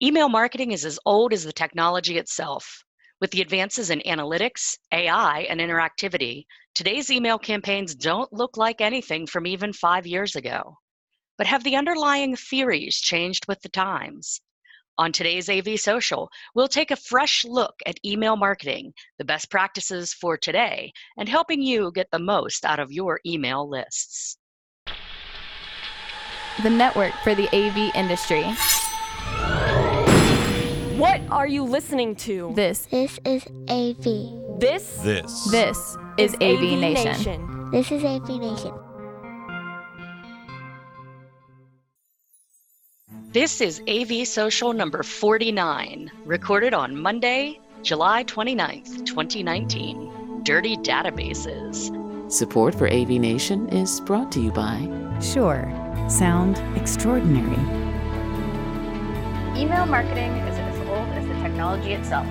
Email marketing is as old as the technology itself. With the advances in analytics, AI, and interactivity, today's email campaigns don't look like anything from even 5 years ago. But have the underlying theories changed with the times? On today's AVSocial, we'll take a fresh look at email marketing, the best practices for today, and helping you get the most out of your email lists. The network for the AV industry. What are you listening to? This is AV. This is AVNation. This is AVNation. This is AVSocial number 49, recorded on Monday, July 29th, 2019. Dirty Databases. Support for AVNation is brought to you by Sure. Sound extraordinary. Email marketing is as old as the technology itself.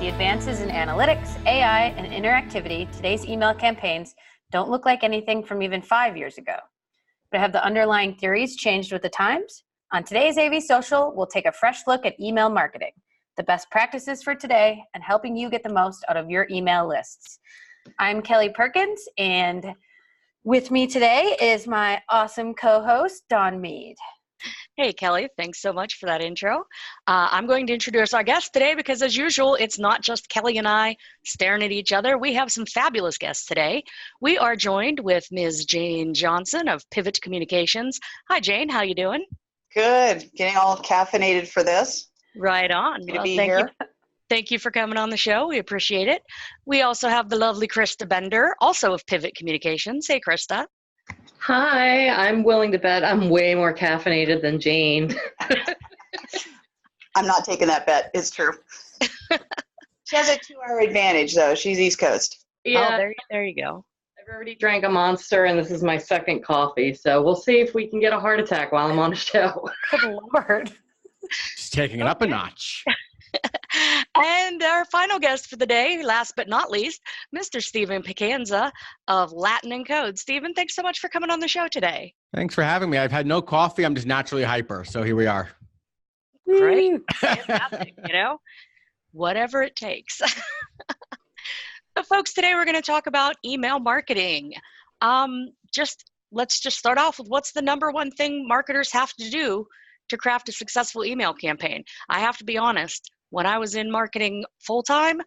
The advances in analytics, AI, and interactivity, today's email campaigns don't look like anything from even 5 years ago. But have the underlying theories changed with the times? On today's AVSocial, we'll take a fresh look at email marketing, the best practices for today, and helping you get the most out of your email lists. I'm Kelly Perkins, and with me today is my awesome co-host, Dawn Mead. Hey, Kelly, thanks so much for that intro. I'm going to introduce our guest today because, as usual, it's not just Kelly and I staring at each other. We have some fabulous guests today. We are joined with Ms. Jane Johnson of Pivot Communications. Hi, Jane. How you doing? Good. Getting all caffeinated for this. Right on. Happy to be here. Thank you for coming on the show. We appreciate it. We also have the lovely Krista Bender, also of Pivot Communications. Hey, Krista. Hi, I'm willing to bet I'm way more caffeinated than Jane. I'm not taking that bet. It's true. She has a 2-hour advantage, though. She's East Coast. Yeah, Oh, there you go. I've already drank a Monster, and this is my second coffee, so we'll see if we can get a heart attack while I'm on the show. Good Lord. She's taking it up a notch. And our final guest for the day, last but not least, Mr. Stephen Picanza of Latin & Code. Stephen, thanks so much for coming on the show today. Thanks for having me. I've had no coffee. I'm just naturally hyper, so here we are. Great. Fantastic, whatever it takes. So folks, today we're going to talk about email marketing. Let's just start off with what's the number one thing marketers have to do to craft a successful email campaign. I have to be honest, when I was in marketing full-time,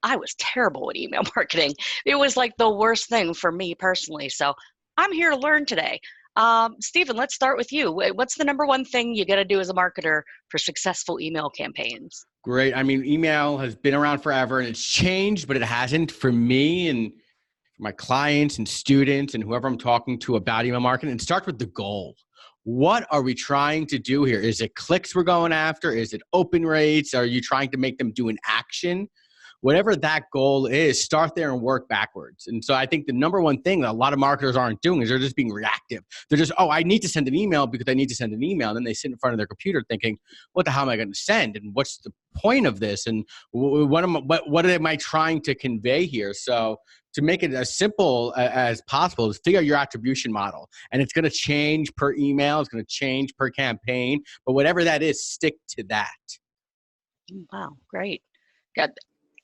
I was terrible at email marketing. It was like the worst thing for me personally. So I'm here to learn today. Stephen, let's start with you. What's the number one thing you got to do as a marketer for successful email campaigns? Great. I mean, email has been around forever and it's changed, but it hasn't for me and for my clients and students and whoever I'm talking to about email marketing. It starts with the goal. What are we trying to do here? Is it clicks we're going after? Is it open rates? Are you trying to make them do an action? Whatever that goal is, start there and work backwards. And so I think the number one thing that a lot of marketers aren't doing is they're just being reactive. They're just, I need to send an email because I need to send an email. And then they sit in front of their computer thinking, what the hell am I going to send? And what's the point of this? And what am I trying to convey here? So to make it as simple as possible is figure out your attribution model. And it's going to change per email. It's going to change per campaign. But whatever that is, stick to that. Wow, great. Got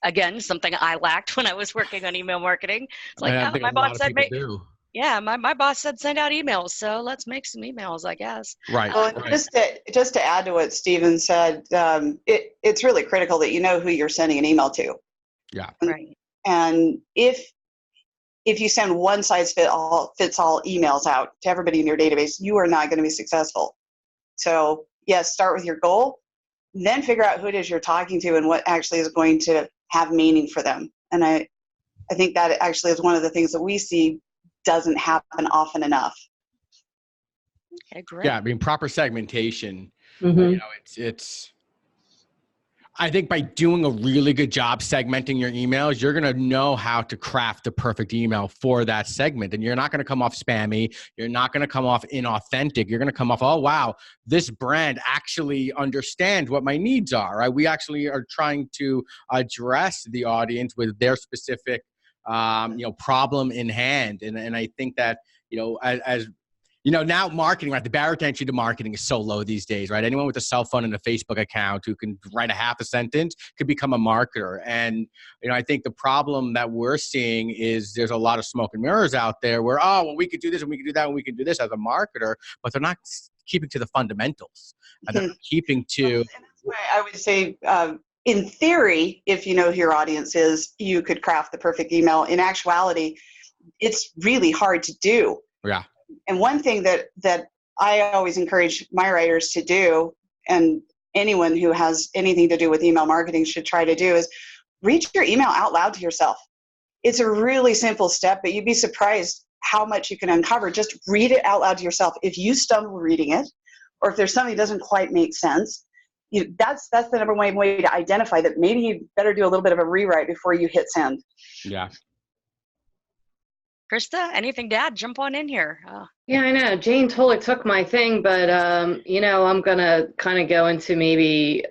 Again, something I lacked when I was working on email marketing. It's like, my boss said, my boss said send out emails, so let's make some emails, I guess. Right. Well, right. Just to add to what Stephen said, it's really critical that you know who you're sending an email to. Yeah. Right. And if you send one size fits all emails out to everybody in your database, you are not going to be successful. So yes, start with your goal, then figure out who it is you're talking to and what actually is going to have meaning for them. And I think that actually is one of the things that we see doesn't happen often enough. Okay, great. Yeah, I mean, proper segmentation, Mm-hmm. It's I think by doing a really good job segmenting your emails, you're going to know how to craft the perfect email for that segment. And you're not going to come off spammy. You're not going to come off inauthentic. You're going to come off, oh, wow, this brand actually understands what my needs are. Right? We actually are trying to address the audience with their specific, problem in hand. And I think that, as Now marketing, right? The barrier to entry to marketing is so low these days, right? Anyone with a cell phone and a Facebook account who can write a half a sentence could become a marketer. And, I think the problem that we're seeing is there's a lot of smoke and mirrors out there where, we could do this and we can do that and we can do this as a marketer, but they're not keeping to the fundamentals. And they're not keeping to. And that's why I would say, in theory, if you know who your audience is, you could craft the perfect email. In actuality, it's really hard to do. Yeah. And one thing that I always encourage my writers to do, and anyone who has anything to do with email marketing should try to do, is read your email out loud to yourself. It's a really simple step, but you'd be surprised how much you can uncover. Just read it out loud to yourself. If you stumble reading it, or if there's something that doesn't quite make sense, that's the number one way to identify that maybe you better do a little bit of a rewrite before you hit send. Yeah. Krista, anything to add? Jump on in here. Yeah, I know. Jane totally took my thing, but, I'm going to kind of go into maybe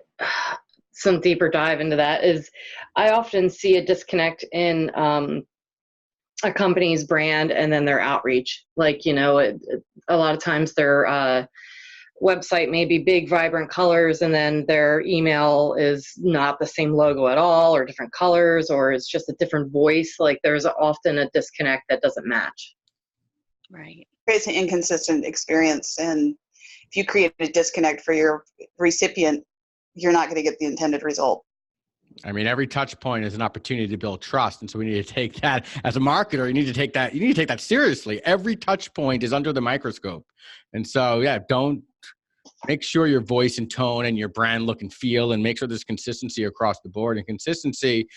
some deeper dive into that. Is I often see a disconnect in a company's brand and then their outreach. Like, a lot of times their website may be big, vibrant colors, and then their email is not the same logo at all, or different colors, or it's just a different voice. Like, there's often a disconnect that doesn't match. Right. It's an inconsistent experience, and if you create a disconnect for your recipient, you're not going to get the intended result. I mean, every touch point is an opportunity to build trust. And so we need to take that as a marketer. You need to take that seriously. Every touch point is under the microscope. And so, don't make sure your voice and tone and your brand look and feel, and make sure there's consistency across the board. And consistency,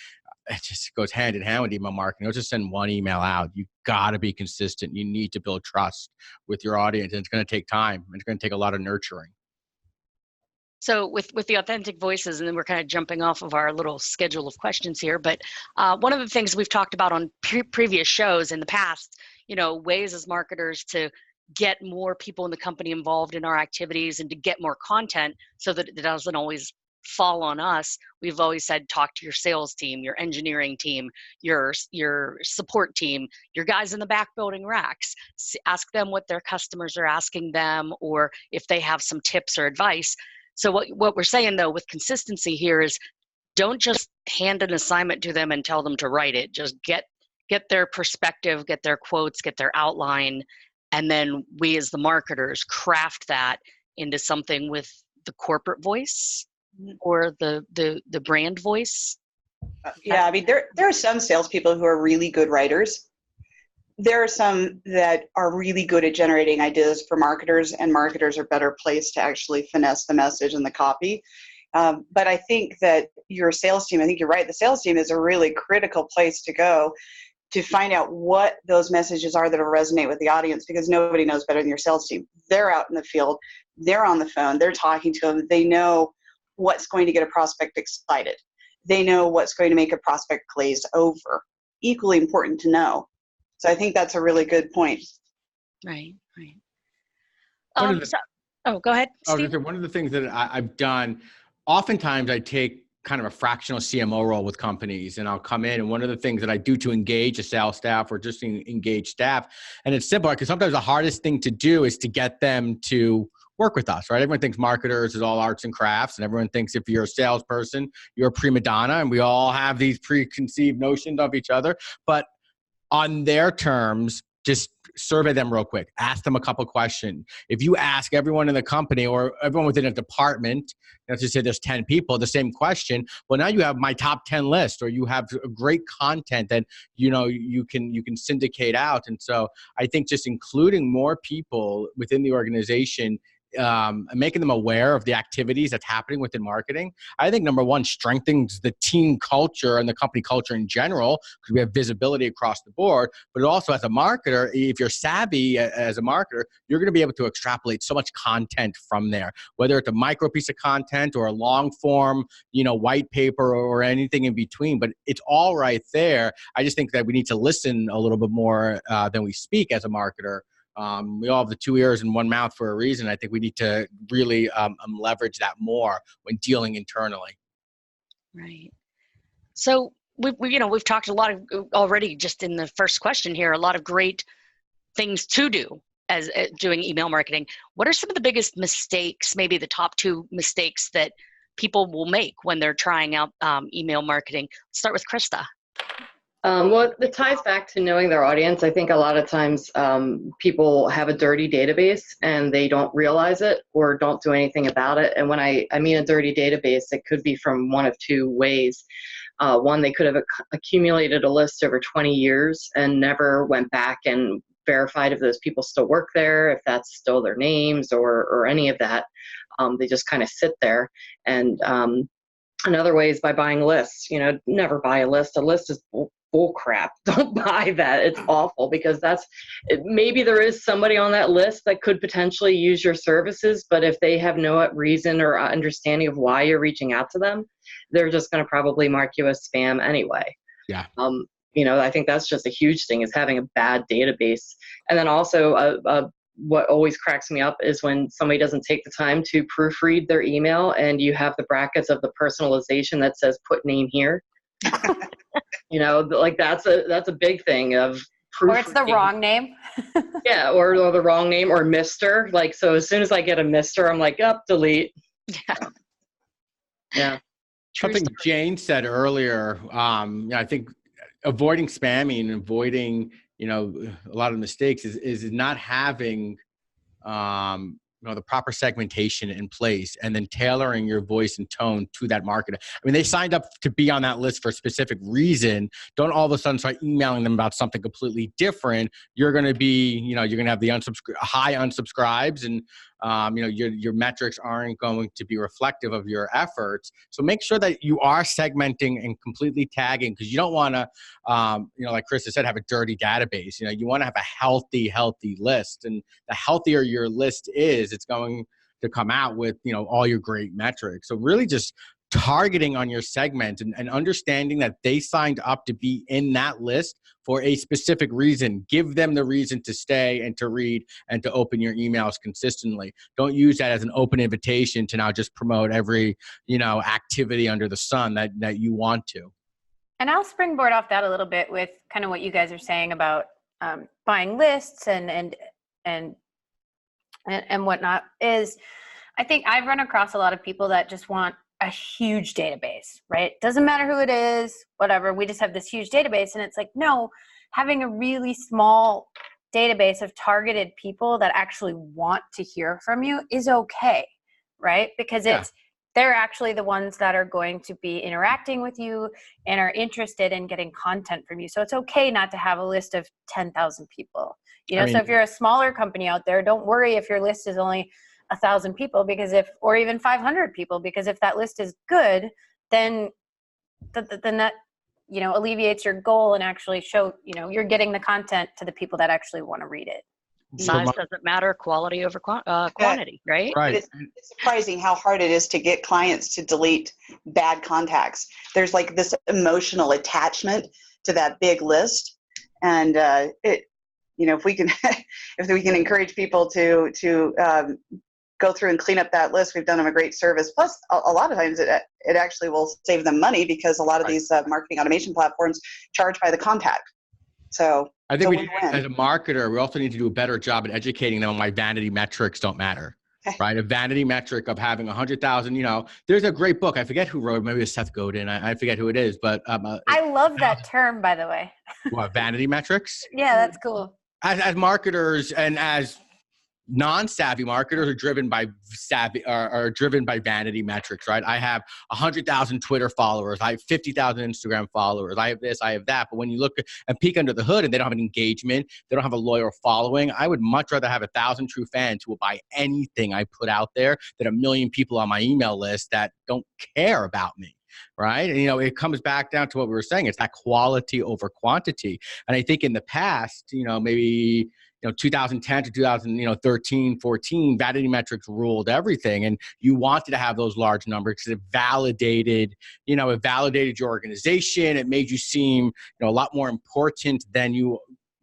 it just goes hand in hand with email marketing. Don't just send one email out. You got to be consistent. You need to build trust with your audience. And it's going to take time. It's going to take a lot of nurturing. So with the authentic voices, and then we're kind of jumping off of our little schedule of questions here, but one of the things we've talked about on previous shows in the past, ways as marketers to get more people in the company involved in our activities and to get more content so that it doesn't always fall on us. We've always said, talk to your sales team, your engineering team, your support team, your guys in the back building racks. Ask them what their customers are asking them, or if they have some tips or advice. So what we're saying, though, with consistency here is, don't just hand an assignment to them and tell them to write it. Just get their perspective, get their quotes, get their outline, and then we as the marketers craft that into something with the corporate voice or the brand voice. Yeah, I mean, there are some salespeople who are really good writers. There are some that are really good at generating ideas for marketers, and marketers are better placed to actually finesse the message and the copy. But I think that your sales team, I think you're right, the sales team is a really critical place to go to find out what those messages are that will resonate with the audience, because nobody knows better than your sales team. They're out in the field, they're on the phone, they're talking to them, they know what's going to get a prospect excited. They know what's going to make a prospect glaze over. Equally important to know. So I think that's a really good point. Right. Go ahead, Steve. One of the things that I've done, oftentimes I take kind of a fractional CMO role with companies, and I'll come in, and one of the things that I do to engage a sales staff or just engage staff, and it's simple, because sometimes the hardest thing to do is to get them to work with us, right? Everyone thinks marketers is all arts and crafts, and everyone thinks if you're a salesperson, you're a prima donna, and we all have these preconceived notions of each other. But on their terms, just survey them real quick. Ask them a couple questions. If you ask everyone in the company or everyone within a department, let's just say there's 10 people, the same question, well, now you have my top 10 list, or you have great content that you can syndicate out. And so I think just including more people within the organization, making them aware of the activities that's happening within marketing, I think number one, strengthens the team culture and the company culture in general, because we have visibility across the board. But also, as a marketer, if you're savvy as a marketer, you're going to be able to extrapolate so much content from there, whether it's a micro piece of content or a long form, white paper or anything in between. But it's all right there. I just think that we need to listen a little bit more than we speak as a marketer. We all have the 2 ears and 1 mouth for a reason. I think we need to really leverage that more when dealing internally. Right. So we've talked a lot of already, just in the first question here, a lot of great things to do as doing email marketing, what are some of the biggest mistakes, maybe the top 2 mistakes that people will make when they're trying out email marketing? Let's start with Krista. Well, it ties back to knowing their audience. I think a lot of times people have a dirty database and they don't realize it or don't do anything about it. And when I mean a dirty database, it could be from one of 2 ways. One, they could have accumulated a list over 20 years and never went back and verified if those people still work there, if that's still their names or any of that. They just kind of sit there. And another way is by buying lists. Never buy a list. A list is bull crap. Don't buy that. It's awful, because maybe there is somebody on that list that could potentially use your services, but if they have no reason or understanding of why you're reaching out to them, they're just going to probably mark you as spam anyway. Yeah. I think that's just a huge thing, is having a bad database. And then also what always cracks me up is when somebody doesn't take the time to proofread their email and you have the brackets of the personalization that says put name here. Like that's a big thing of Or it's the wrong name. Yeah, or the wrong name, or Mr. Like, so as soon as I get a Mr., I'm like, delete. Yeah. Something Jane said earlier, I think avoiding spamming and avoiding, a lot of mistakes is not having, the proper segmentation in place, and then tailoring your voice and tone to that market. I mean, they signed up to be on that list for a specific reason. Don't all of a sudden start emailing them about something completely different. You're going to be, you're going to have the high unsubscribes, and your metrics aren't going to be reflective of your efforts. So make sure that you are segmenting and completely tagging, because you don't want to, like Krista said, have a dirty database. You want to have a healthy list, and the healthier your list is, it's going to come out with, all your great metrics. So really just targeting on your segment and understanding that they signed up to be in that list for a specific reason. Give them the reason to stay and to read and to open your emails consistently. Don't use that as an open invitation to now just promote every, activity under the sun that you want to. And I'll springboard off that a little bit with kind of what you guys are saying about buying lists and whatnot. Is I think I've run across a lot of people that just want a huge database, right? Doesn't matter who it is, whatever. We just have this huge database. And it's like, no, having a really small database of targeted people that actually want to hear from you is okay, right? Because they're actually the ones that are going to be interacting with you and are interested in getting content from you. So it's okay not to have a list of 10,000 people. So if you're a smaller company out there, don't worry if your list is only 1,000 people, or even 500 people, because if that list is good, then that alleviates your goal and actually show you're getting the content to the people that actually want to read it. Size doesn't matter, quality over quantity, right? Right. It's surprising how hard it is to get clients to delete bad contacts. There's like this emotional attachment to that big list, and if we can encourage people to go through and clean up that list, we've done them a great service. Plus, a lot of times it actually will save them money, because a lot of these marketing automation platforms charge by the contact. So I think as a marketer, we also need to do a better job at educating them on why vanity metrics don't matter. Okay. Right? A vanity metric of having 100,000, there's a great book. I forget who wrote it. Maybe it's Seth Godin. I forget who it is, but I love that term, by the way. What, vanity metrics? Yeah, that's cool. As marketers and as non-savvy marketers are driven by vanity metrics, right? I have 100,000 Twitter followers. I have 50,000 Instagram followers. I have this, I have that. But when you look and peek under the hood and they don't have an engagement, they don't have a loyal following, I would much rather have 1,000 true fans who will buy anything I put out there than 1 million people on my email list that don't care about me. Right. And, it comes back down to what we were saying. It's that quality over quantity. And I think in the past, maybe 2010 to 2013, 14, vanity metrics ruled everything. And you wanted to have those large numbers because it validated your organization. It made you seem, a lot more important than you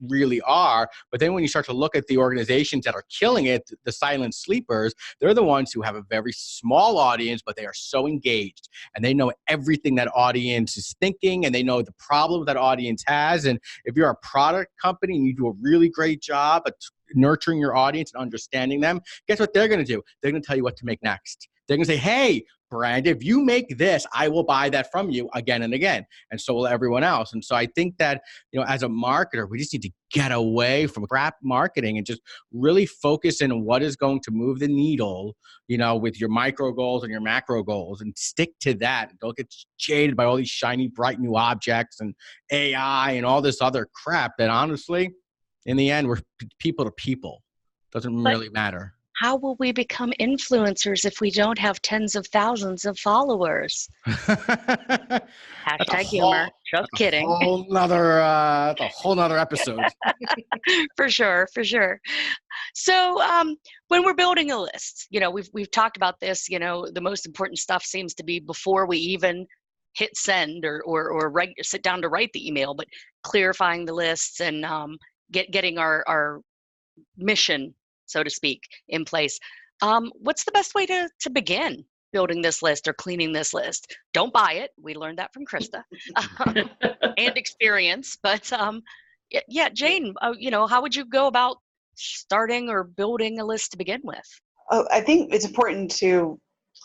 really are. But then when you start to look at the organizations that are killing it, the silent sleepers, they're the ones who have a very small audience, but they are so engaged and they know everything that audience is thinking, and they know the problem that audience has. And if you're a product company and you do a really great job at nurturing your audience and understanding them, guess what they're going to do? They're going to tell you what to make next. They're going to say, hey, Brand, if you make this, I will buy that from you again and again. And so will everyone else. And so I think that, as a marketer, we just need to get away from crap marketing and just really focus in on what is going to move the needle, with your micro goals and your macro goals, and stick to that. Don't get jaded by all these shiny, bright new objects and AI and all this other crap that honestly, in the end, we're people to people. Doesn't really matter. How will we become influencers if we don't have tens of thousands of followers? Hashtag humor. Just kidding. That's a whole nother episode. For sure. So when we're building a list, we've talked about this, the most important stuff seems to be before we even hit send or sit down to write the email, but clarifying the lists and getting our mission, so to speak, in place. What's the best way to begin building this list or cleaning this list? Don't buy it. We learned that from Krista and experience. But yeah, Jane, how would you go about starting or building a list to begin with? I think it's important to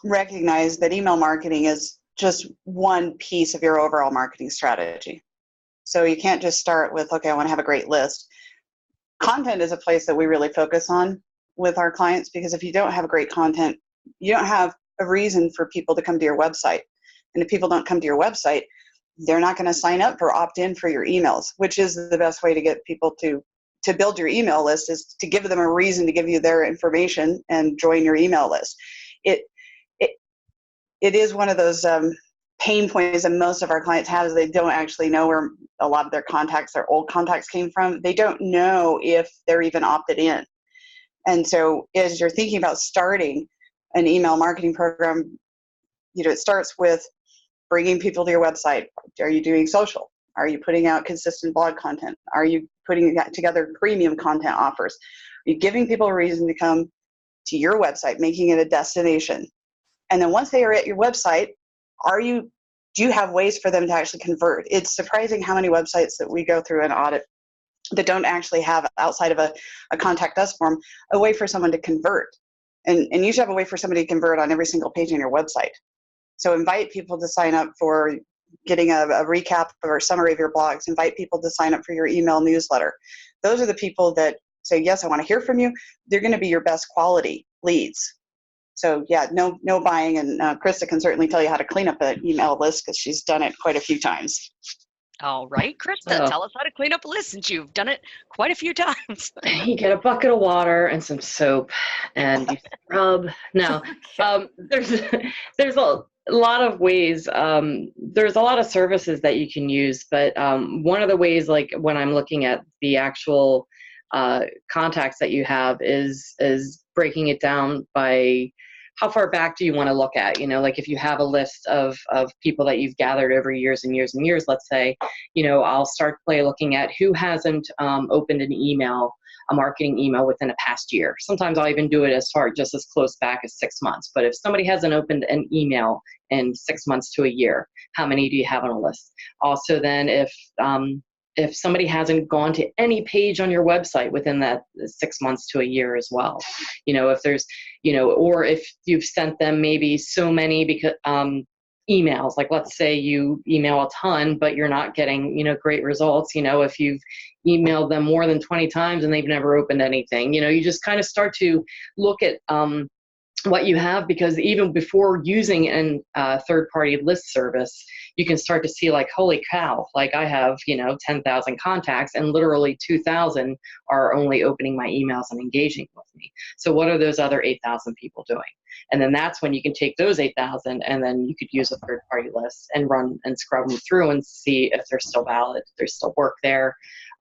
recognize that email marketing is just one piece of your overall marketing strategy. So you can't just start with, okay, I want to have a great list. Content is a place that we really focus on with our clients, because if you don't have great content, you don't have a reason for people to come to your website. And if people don't come to your website, they're not going to sign up or opt in for your emails, which is the best way to get people to build your email list, is to give them a reason to give you their information and join your email list. It is one of those pain points that most of our clients have, is they don't actually know where a lot of their old contacts came from. They don't know if they're even opted in. And so as you're thinking about starting an email marketing program, it starts with bringing people to your website. Are you doing social? Are you putting out consistent blog content? Are you putting together premium content offers? Are you giving people a reason to come to your website, making it a destination? And then once they are at your website, do you have ways for them to actually convert? It's surprising how many websites that we go through an audit that don't actually have, outside of a contact us form, a way for someone to convert. And you should have a way for somebody to convert on every single page on your website. So invite people to sign up for getting a recap or summary of your blogs. Invite people to sign up for your email newsletter. Those are the people that say, yes, I want to hear from you. They're going to be your best quality leads. So yeah, no buying, and Krista can certainly tell you how to clean up an email list, because she's done it quite a few times. All right, Krista, tell us how to clean up a list, since you've done it quite a few times. You get a bucket of water and some soap, and you scrub. No, there's a lot of ways. There's a lot of services that you can use, but one of the ways, like when I'm looking at the actual contacts that you have, is breaking it down by how far back do you want to look at? Like if you have a list of people that you've gathered over years and years and years, let's say, I'll start looking at who hasn't opened a marketing email within a past year. Sometimes I'll even do it just as close back as 6 months. But if somebody hasn't opened an email in 6 months to a year, how many do you have on a list? Also then, if somebody hasn't gone to any page on your website within that 6 months to a year as well, if there's, or if you've sent them maybe so many emails, like let's say you email a ton, but you're not getting, great results. If you've emailed them more than 20 times and they've never opened anything, you just kind of start to look at what you have, because even before using a third-party list service, you can start to see like, holy cow, like I have, 10,000 contacts and literally 2,000 are only opening my emails and engaging with me. So what are those other 8,000 people doing? And then that's when you can take those 8,000 and then you could use a third-party list and run and scrub them through and see if they're still valid, if there's still work there,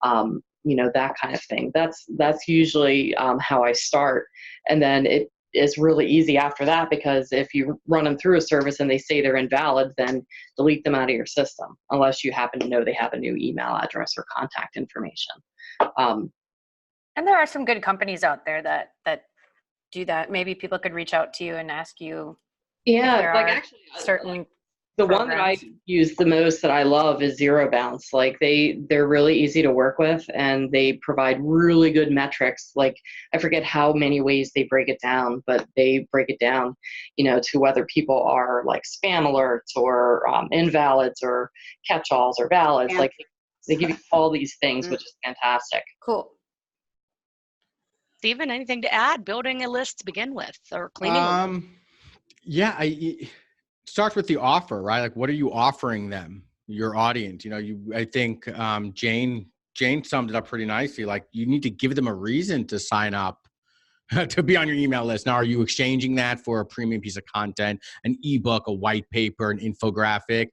that kind of thing. That's usually how I start. And then it is really easy after that, because if you run them through a service and they say they're invalid, then delete them out of your system, unless you happen to know they have a new email address or contact information. And there are some good companies out there that do that. Maybe people could reach out to you and ask you. Yeah, like actually certain The one that I programs? use the most that I love is Zerobounce. Like they're really easy to work with, and they provide really good metrics. Like I forget how many ways they break it down, but they break it down, to whether people are like spam alerts or invalids or catch-alls or valids. Yeah. Like they give you all these things, which is fantastic. Cool. Steven, anything to add? Building a list to begin with, or cleaning a list? Yeah, it starts with the offer, right? Like, what are you offering them, your audience? I think Jane summed it up pretty nicely. Like, you need to give them a reason to sign up to be on your email list. Now, are you exchanging that for a premium piece of content, an ebook, a white paper, an infographic?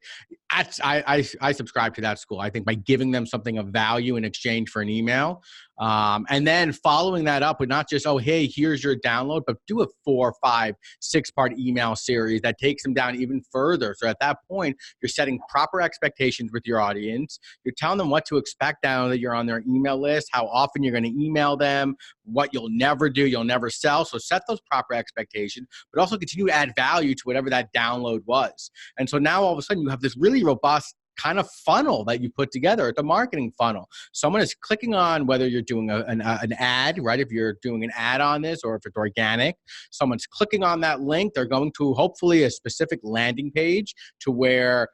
I subscribe to that school. I think by giving them something of value in exchange for an email, and then following that up with not just, oh, hey, here's your download, but do a 4, 5, 6-part email series that takes them down even further. So at that point, you're setting proper expectations with your audience. You're telling them what to expect now that you're on their email list, how often you're going to email them, what you'll never do, you'll never sell. So set those proper expectations, but also continue to add value to whatever that download was. And so now all of a sudden you have this really robust kind of funnel that you put together. It's a marketing funnel. Someone is clicking on, whether you're doing an ad, right? If you're doing an ad on this, or if it's organic, someone's clicking on that link. They're going to hopefully a specific landing page to where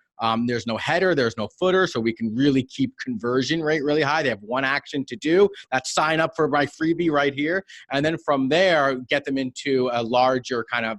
there's no header, there's no footer, so we can really keep conversion rate really high. They have one action to do. That's sign up for my freebie right here. And then from there, get them into a larger kind of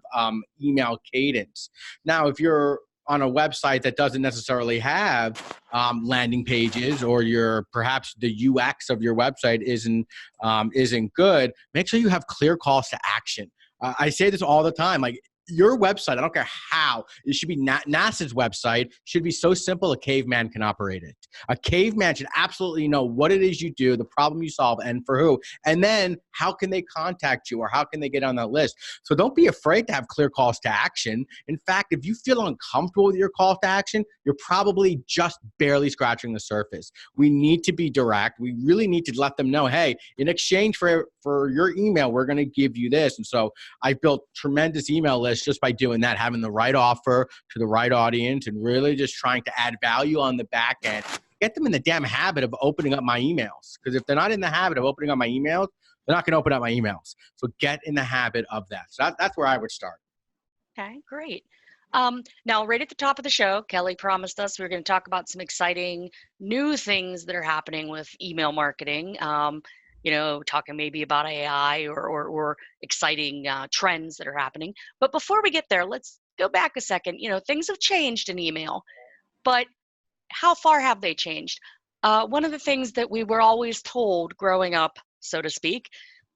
email cadence. Now, if you're on a website that doesn't necessarily have landing pages, or perhaps the UX of your website isn't good, make sure you have clear calls to action. I say this all the time, like, your website, I don't care how, it should be NASA's website, should be so simple a caveman can operate it. A caveman should absolutely know what it is you do, the problem you solve, and for who. And then how can they contact you, or how can they get on that list? So don't be afraid to have clear calls to action. In fact, if you feel uncomfortable with your call to action, you're probably just barely scratching the surface. We need to be direct. We really need to let them know, hey, in exchange for your email, we're going to give you this. And so I built tremendous email lists just by doing that, having the right offer to the right audience, and really just trying to add value on the back end. Get them in the damn habit of opening up my emails. Because if they're not in the habit of opening up my emails, they're not going to open up my emails. So get in the habit of that. So that's where I would start. Okay, great. Now, right at the top of the show, Kelly promised us we were going to talk about some exciting new things that are happening with email marketing. Talking maybe about AI or exciting trends that are happening. But before we get there, let's go back a second. Things have changed in email, but how far have they changed? One of the things that we were always told growing up, so to speak,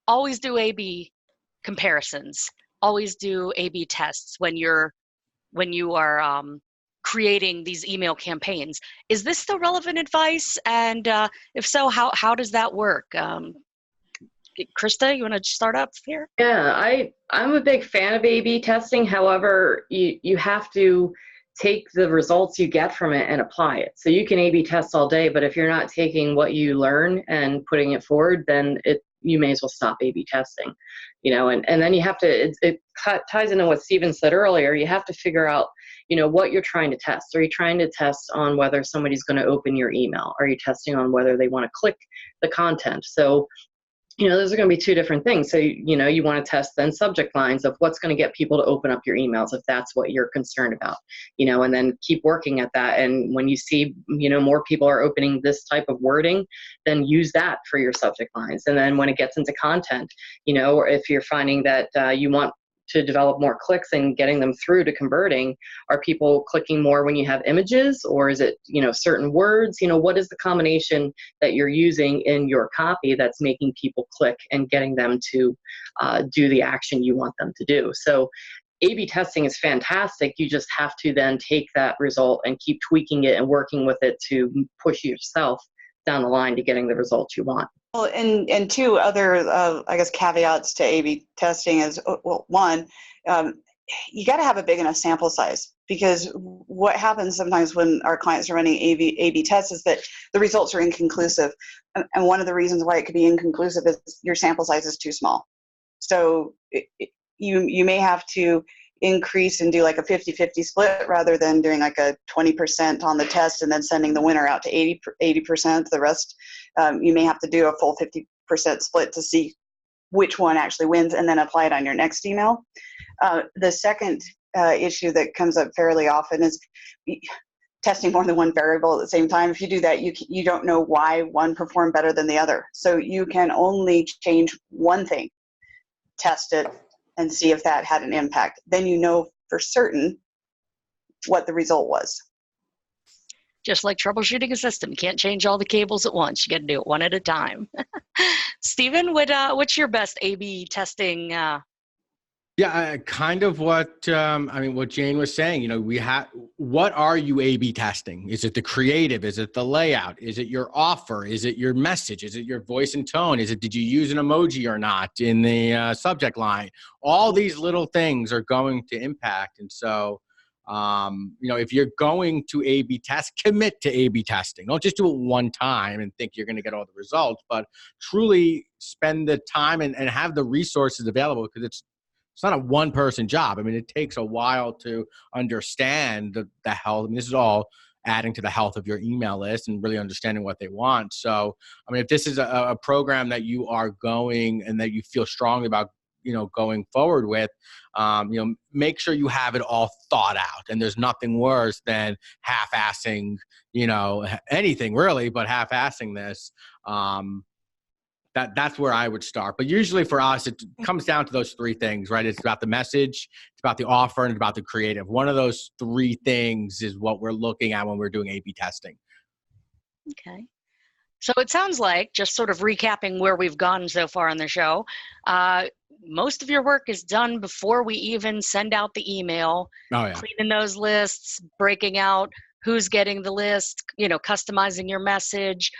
always do A/B comparisons, always do A/B tests when you are creating these email campaigns. Is this still relevant advice? And if so, how does that work? Krista, you want to start up here? Yeah, I'm a big fan of A/B testing. However, you have to take the results you get from it and apply it. So you can A/B test all day, but if you're not taking what you learn and putting it forward, then you may as well stop A/B testing. And then you have to, it ties into what Steven said earlier, you have to figure out, what you're trying to test. Are you trying to test on whether somebody's going to open your email? Are you testing on whether they want to click the content? So those are going to be two different things. So, you want to test then subject lines of what's going to get people to open up your emails if that's what you're concerned about, and then keep working at that. And when you see, more people are opening this type of wording, then use that for your subject lines. And then when it gets into content, or if you're finding that you want to develop more clicks and getting them through to converting, are people clicking more when you have images, or is it, certain words? What is the combination that you're using in your copy that's making people click and getting them to do the action you want them to do? So A/B testing is fantastic. You just have to then take that result and keep tweaking it and working with it to push yourself down the line to getting the results you want. Well, and two other, caveats to A/B testing is, one, you got to have a big enough sample size, because what happens sometimes when our clients are running A/B tests is that the results are inconclusive. And one of the reasons why it could be inconclusive is your sample size is too small. So you may have to increase and do like a 50-50 split rather than doing like a 20% on the test and then sending the winner out to 80%. The rest, you may have to do a full 50% split to see which one actually wins and then apply it on your next email. The second issue that comes up fairly often is testing more than one variable at the same time. If you do that, you don't know why one performed better than the other. So you can only change one thing, test it, and see if that had an impact. Then you know for certain what the result was. Just like troubleshooting a system, you can't change all the cables at once. You got to do it one at a time. Stephen, what's your best A/B testing? Yeah, kind of what what Jane was saying. You know, what are you A/B testing? Is it the creative? Is it the layout? Is it your offer? Is it your message? Is it your voice and tone? Did you use an emoji or not in the subject line? All these little things are going to impact. And so, if you're going to A/B test, commit to A/B testing. Don't just do it one time and think you're going to get all the results, but truly spend the time and have the resources available, because it's not a one-person job. I mean, it takes a while to understand the health. I mean, this is all adding to the health of your email list and really understanding what they want. So, I mean, if this is a program that you are going and that you feel strongly about, going forward with, make sure you have it all thought out. And there's nothing worse than half-assing, anything really, but half-assing this. That's where I would start. But usually for us, it comes down to those three things, right? It's about the message, it's about the offer, and it's about the creative. One of those three things is what we're looking at when we're doing A/B testing. Okay. So it sounds like, just sort of recapping where we've gone so far on the show, most of your work is done before we even send out the email, cleaning those lists, breaking out who's getting the list, customizing your message,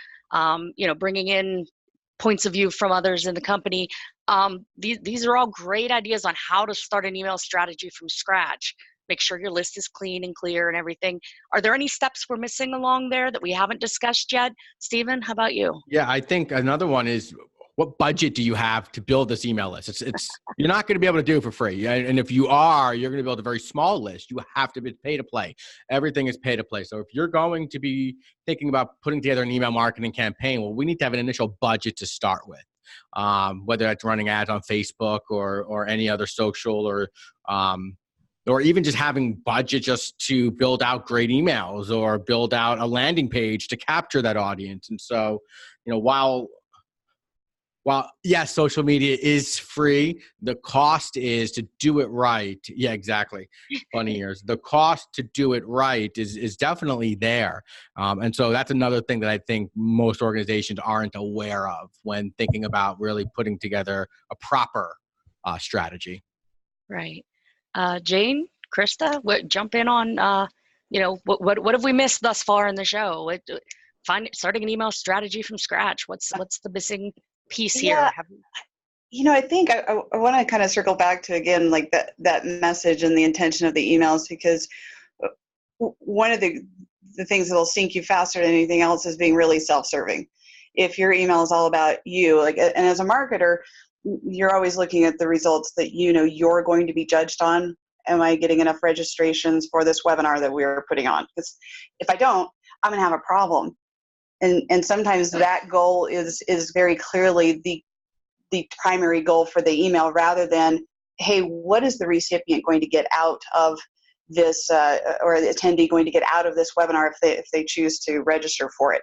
bringing in points of view from others in the company. These are all great ideas on how to start an email strategy from scratch. Make sure your list is clean and clear and everything. Are there any steps we're missing along there that we haven't discussed yet? Stephen, how about you? Yeah, I think another one is, what budget do you have to build this email list? It's you're not going to be able to do it for free. And if you are, you're going to build a very small list. You have to be pay to play. Everything is pay to play. So if you're going to be thinking about putting together an email marketing campaign, well, we need to have an initial budget to start with. Whether that's running ads on Facebook or any other social, or even just having budget just to build out great emails or build out a landing page to capture that audience. And so, while yes, social media is free, the cost is to do it right. Yeah, exactly. Funny ears. The cost to do it right is definitely there. And so that's another thing that I think most organizations aren't aware of when thinking about really putting together a proper strategy. Right. Jane, Krista, jump in on, what have we missed thus far in the show? Starting an email strategy from scratch. What's the missing piece here? I think I want to kind of circle back to, again, like that message and the intention of the emails, because one of the things that will sink you faster than anything else is being really self-serving. If your email is all about you, and as a marketer, you're always looking at the results that you're going to be judged on. Am I getting enough registrations for this webinar that we're putting on? Because if I don't, I'm going to have a problem. And sometimes that goal is very clearly the primary goal for the email, rather than, hey, what is the recipient going to get out of this, or the attendee going to get out of this webinar if they choose to register for it?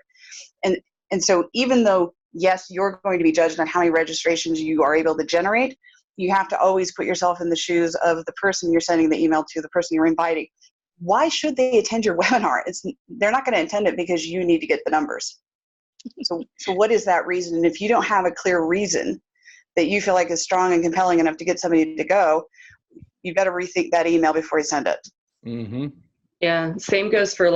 And so even though, yes, you're going to be judged on how many registrations you are able to generate, you have to always put yourself in the shoes of the person you're sending the email to, the person you're inviting. Why should they attend your webinar? They're not going to attend it because you need to get the numbers. So what is that reason? And if you don't have a clear reason that you feel like is strong and compelling enough to get somebody to go, you better rethink that email before you send it. Mm-hmm. Yeah, same goes for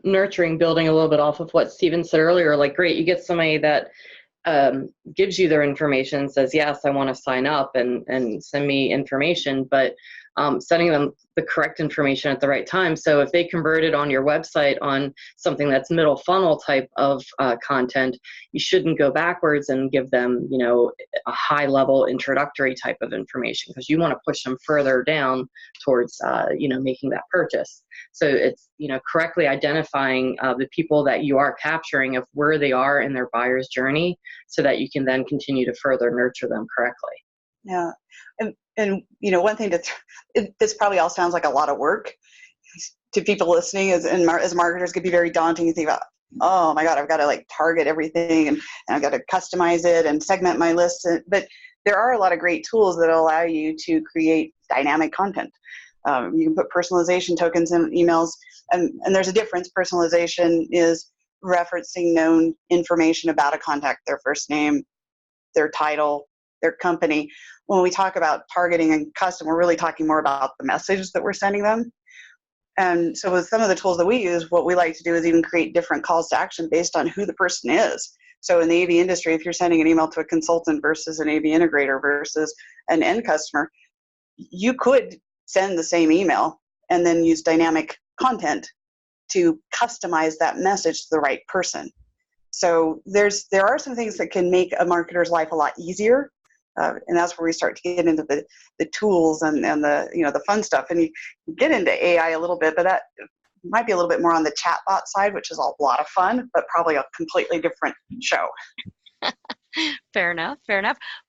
nurturing, building a little bit off of what Stephen said earlier. Great, you get somebody that gives you their information, says, yes, I want to sign up and send me information, but sending them the correct information at the right time. So if they converted on your website on something that's middle funnel type of content, you shouldn't go backwards and give them, a high level introductory type of information, because you want to push them further down towards, making that purchase. So it's, correctly identifying the people that you are capturing of where they are in their buyer's journey, so that you can then continue to further nurture them correctly. Yeah. And one thing this probably all sounds like a lot of work to people listening, as marketers, could be very daunting. You think about, oh my God, I've got to target everything and I've got to customize it and segment my list. But there are a lot of great tools that allow you to create dynamic content. You can put personalization tokens in emails, and there's a difference. Personalization is referencing known information about a contact, their first name, their title, their company. When we talk about targeting and custom, we're really talking more about the message that we're sending them. And so with some of the tools that we use, what we like to do is even create different calls to action based on who the person is. So in the AV industry, if you're sending an email to a consultant versus an AV integrator versus an end customer, you could send the same email and then use dynamic content to customize that message to the right person. So there are some things that can make a marketer's life a lot easier. And that's where we start to get into the tools and the the fun stuff. And you get into AI a little bit, but that might be a little bit more on the chatbot side, which is a lot of fun, but probably a completely different show. Fair enough.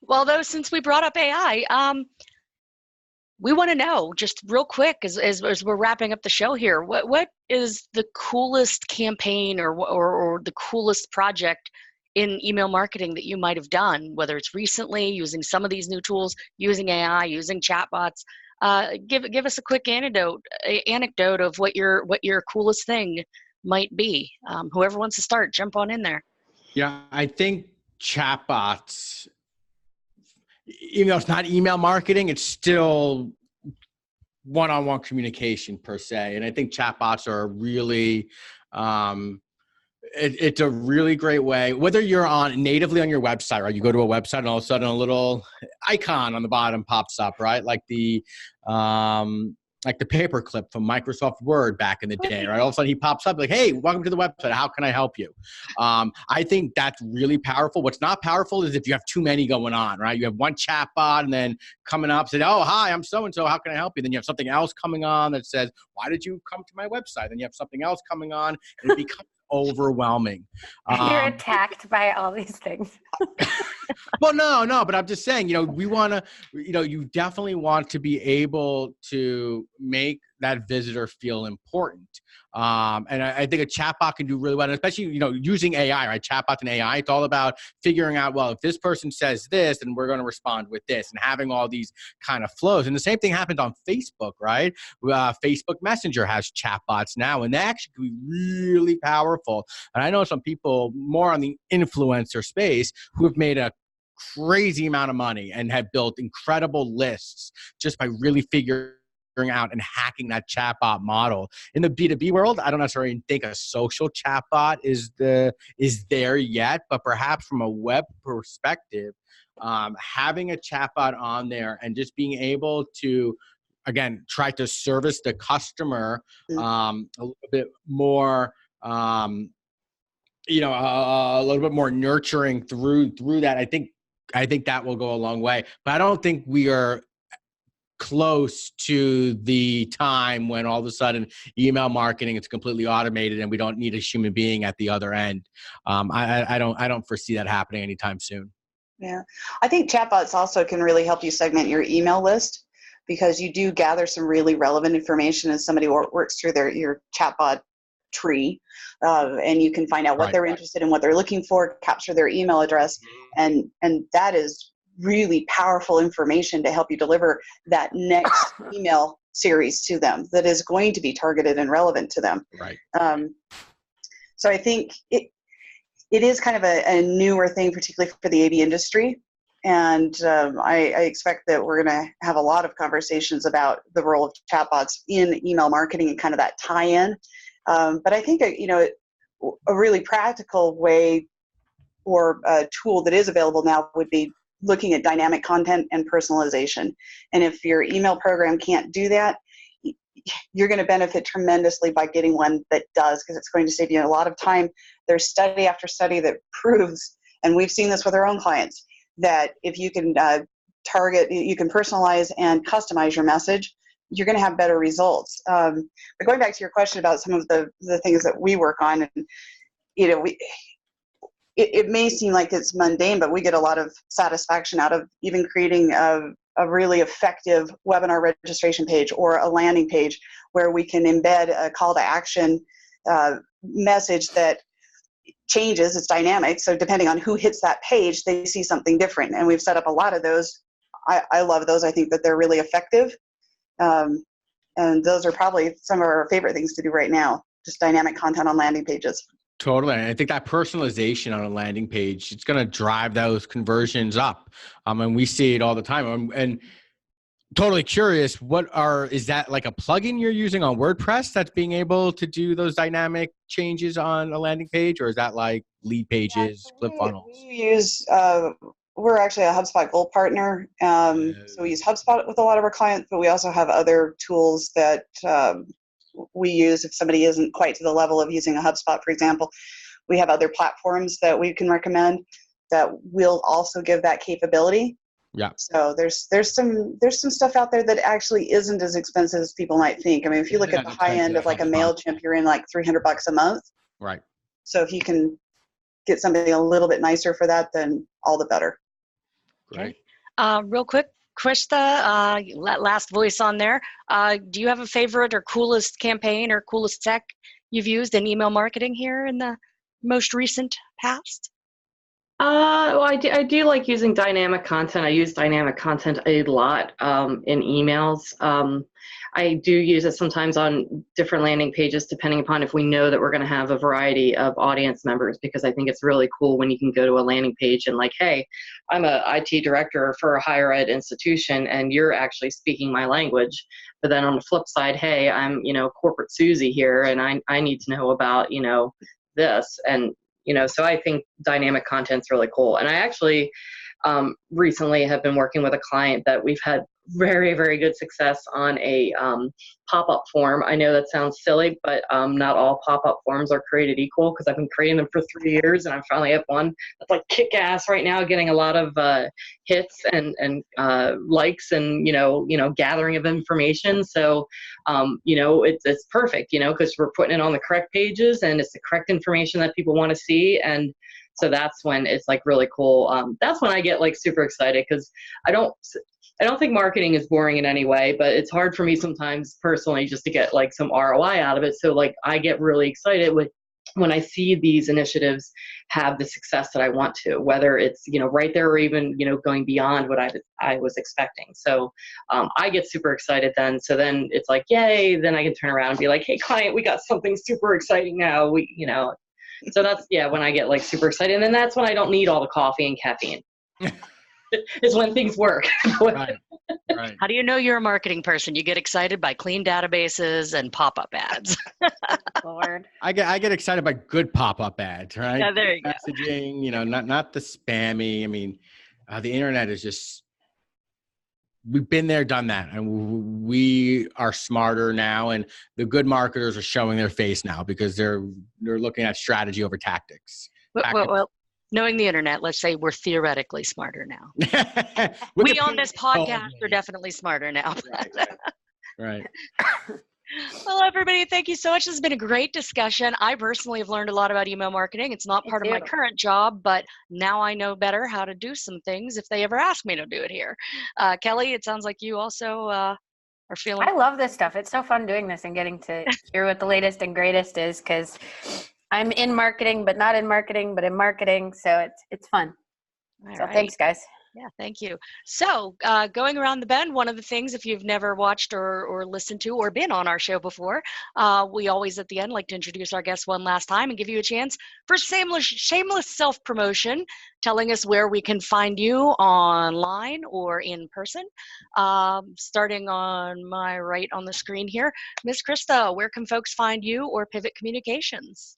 Well, though, since we brought up AI, we want to know, just real quick, as we're wrapping up the show here, what is the coolest campaign or the coolest project in email marketing that you might have done, whether it's recently using some of these new tools, using AI, using chatbots? Give us a quick anecdote of what your coolest thing might be. Whoever wants to start, jump on in there. Yeah, I think chatbots, even though it's not email marketing, it's still one-on-one communication per se. And I think chatbots are really, it's a really great way, whether you're natively on your website, right? You go to a website and all of a sudden a little icon on the bottom pops up, right? Like the paperclip from Microsoft Word back in the day, right? All of a sudden he pops up like, hey, welcome to the website. How can I help you? I think that's really powerful. What's not powerful is if you have too many going on, right? You have one chatbot and then coming up saying, oh, hi, I'm so-and-so. How can I help you? Then you have something else coming on that says, why did you come to my website? Then you have something else coming on and it becomes overwhelming. You're attacked by all these things. Well, no, but I'm just saying, we want to, you definitely want to be able to make that visitor feel important. And I think a chatbot can do really well, and especially, using AI, right? Chatbots and AI, it's all about figuring out, well, if this person says this, then we're going to respond with this, and having all these kind of flows. And the same thing happens on Facebook, right? Facebook Messenger has chatbots now, and they actually can be really powerful. And I know some people more on the influencer space who have made a crazy amount of money and have built incredible lists just by really figuring out and hacking that chatbot model. In the B2B world, I don't necessarily think a social chatbot is there yet, but perhaps from a web perspective, having a chatbot on there and just being able to, again, try to service the customer a little bit more, a little bit more nurturing through that. I think that will go a long way, but I don't think we are close to the time when all of a sudden email marketing is completely automated and we don't need a human being at the other end. I don't foresee that happening anytime soon. Yeah, I think chatbots also can really help you segment your email list, because you do gather some really relevant information as somebody works through your chatbot tree, and you can find out what they're interested in, what they're looking for, capture their email address, and that is really powerful information to help you deliver that next email series to them that is going to be targeted and relevant to them. Right. So I think it is kind of a newer thing, particularly for the AV industry. And I expect that we're going to have a lot of conversations about the role of chatbots in email marketing and kind of that tie-in. But I think, a really practical way or a tool that is available now would be looking at dynamic content and personalization. And if your email program can't do that, you're going to benefit tremendously by getting one that does, because it's going to save you a lot of time. There's study after study that proves, and we've seen this with our own clients, that if you can target, you can personalize and customize your message, you're going to have better results. But going back to your question about some of the things that we work on, and it may seem like it's mundane, but we get a lot of satisfaction out of even creating a really effective webinar registration page or a landing page where we can embed a call to action message that changes. It's dynamic, so depending on who hits that page, they see something different. And we've set up a lot of those. I love those. I think that they're really effective. And those are probably some of our favorite things to do right now, just dynamic content on landing pages. Totally. And I think that personalization on a landing page, it's going to drive those conversions up. And we see it all the time. And totally curious, is that like a plugin you're using on WordPress that's being able to do those dynamic changes on a landing page? Or is that like lead pages, ClickFunnels? We use, we're actually a HubSpot Gold partner. So we use HubSpot with a lot of our clients, but we also have other tools that we use if somebody isn't quite to the level of using a HubSpot, for example. We have other platforms that we can recommend that will also give that capability. Yeah. So there's some stuff out there that actually isn't as expensive as people might think. I mean, if you look at the high end of like a MailChimp, you're in like $300 a month. Right. So if you can get something a little bit nicer for that, then all the better. Great. Real quick, Krista, last voice on there. Do you have a favorite or coolest campaign or coolest tech you've used in email marketing here in the most recent past? Well, I do like using dynamic content. I use dynamic content a lot in emails. I do use it sometimes on different landing pages, depending upon if we know that we're going to have a variety of audience members, because I think it's really cool when you can go to a landing page and like, hey, I'm a IT director for a higher ed institution, and you're actually speaking my language. But then on the flip side, hey, I'm, corporate Susie here, and I need to know about, this. And, so I think dynamic content's really cool. And I actually recently have been working with a client that we've had very, very good success on a pop-up form. I know that sounds silly, but not all pop-up forms are created equal, because I've been creating them for 3 years, and I finally have one that's like kick-ass right now, getting a lot of hits and likes and gathering of information. So it's perfect, because we're putting it on the correct pages and it's the correct information that people want to see. And so that's when it's like really cool. That's when I get like super excited, because I don't think marketing is boring in any way, but it's hard for me sometimes personally just to get like some ROI out of it. So like I get really excited when I see these initiatives have the success that I want to, whether it's, right there or even, going beyond what I was expecting. So I get super excited then. So then it's like, yay, then I can turn around and be like, hey client, we got something super exciting now. So that's, when I get like super excited. And then that's when I don't need all the coffee and caffeine. Is when things work. Right. How do you know you're a marketing person? You get excited by clean databases and pop-up ads. Lord. I get excited by good pop-up ads, right? Yeah, there you go. Messaging, not the spammy. I mean, the internet is just, we've been there, done that, and we are smarter now, and the good marketers are showing their face now because they're looking at strategy over tactics. Well, knowing the internet, let's say we're theoretically smarter now. We on this podcast are definitely smarter now. Right. Well, everybody, thank you so much. This has been a great discussion. I personally have learned a lot about email marketing. It's not part of my current job, but now I know better how to do some things if they ever ask me to do it here. Kelly, it sounds like you also are feeling... I love this stuff. It's so fun doing this and getting to hear what the latest and greatest is, because I'm in marketing, but not in marketing, but in marketing. So it's fun. All so right. Thanks, guys. Yeah, thank you. So going around the bend, one of the things, if you've never watched or listened to or been on our show before, we always at the end like to introduce our guests one last time and give you a chance for shameless self-promotion, telling us where we can find you online or in person. Starting on my right on the screen here, Miss Krista, where can folks find you or Pivot Communications?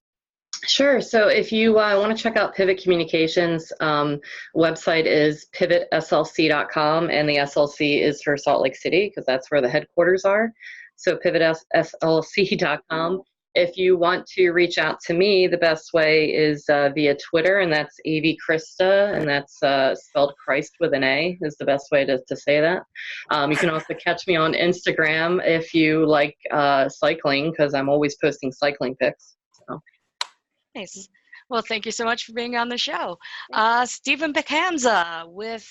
Sure. So if you want to check out Pivot Communications, website is pivotslc.com, and the SLC is for Salt Lake City because that's where the headquarters are. So pivotslc.com. If you want to reach out to me, the best way is via Twitter, and that's AVChrista, and that's spelled Christ with an A is the best way to say that. You can also catch me on Instagram if you like cycling, because I'm always posting cycling pics. So. Nice. Well, thank you so much for being on the show. Stephen Picanza with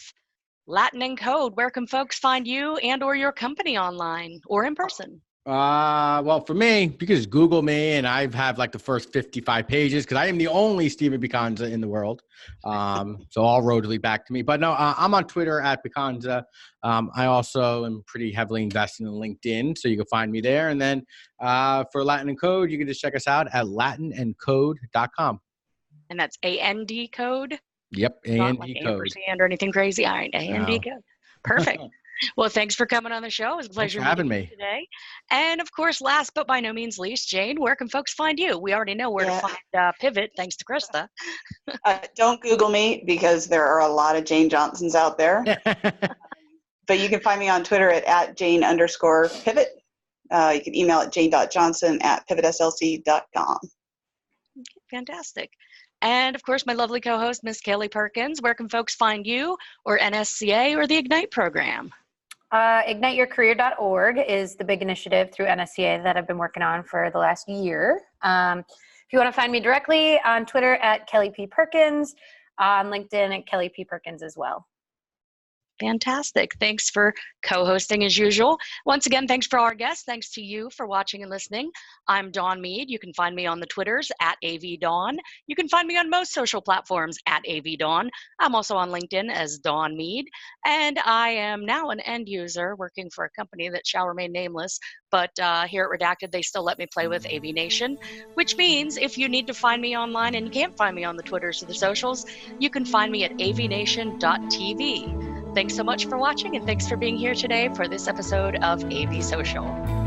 Latin and Code. Where can folks find you and or your company online or in person? Well, for me, you can just Google me, and I have like the first 55 pages because I am the only Stephen Picanza in the world. So all roads lead back to me. But no, I'm on Twitter at Picanza. I also am pretty heavily invested in LinkedIn, so you can find me there. And then for Latin and Code, you can just check us out at latinandcode.com. And that's AND code? Yep, Not AND like code. ampersand or anything crazy. All right, AND code. Perfect. Well, thanks for coming on the show. It was a pleasure having meeting you today. And of course, last but by no means least, Jane, where can folks find you? We already know where to find Pivot, thanks to Krista. Don't Google me because there are a lot of Jane Johnsons out there. But you can find me on Twitter at Jane_pivot. You can email at jane.johnson@pivotslc.com. Fantastic. And of course, my lovely co-host, Miss Kaylee Perkins. Where can folks find you or NSCA or the Ignite program? IgniteYourCareer.org is the big initiative through NSCA that I've been working on for the last year. If you want to find me directly on Twitter at Kelly P. Perkins, on LinkedIn at Kelly P. Perkins as well. Fantastic. Thanks for co-hosting as usual. Once again, thanks for our guests. Thanks to you for watching and listening. I'm Dawn Mead. You can find me on the Twitters at AVDawn. You can find me on most social platforms at AVDawn. I'm also on LinkedIn as Dawn Mead. And I am now an end user working for a company that shall remain nameless. But here at Redacted, they still let me play with AVNation, which means if you need to find me online and you can't find me on the Twitters or the socials, you can find me at avnation.tv. Thanks so much for watching, and thanks for being here today for this episode of AVSocial.